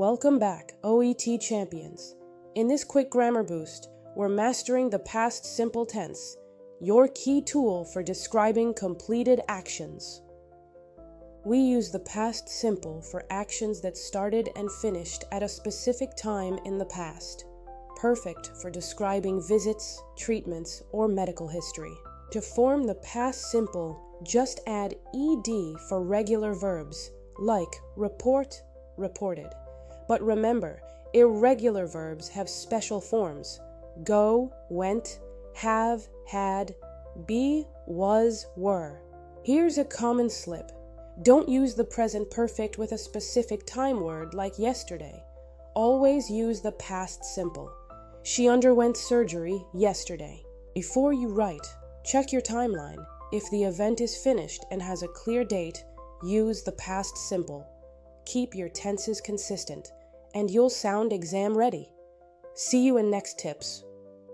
Welcome back, OET champions. In this quick grammar boost, we're mastering the past simple tense, your key tool for describing completed actions. We use the past simple for actions that started and finished at a specific time in the past, perfect for describing visits, treatments, or medical history. To form the past simple, just add ed for regular verbs, like report, reported. But remember, irregular verbs have special forms: go, went, have, had, be, was, were. Here's a common slip. Don't use the present perfect with a specific time word like yesterday. Always use the past simple. She underwent surgery yesterday. Before you write, check your timeline. If the event is finished and has a clear date, use the past simple. Keep your tenses consistent, and you'll sound exam ready. See you in next tips.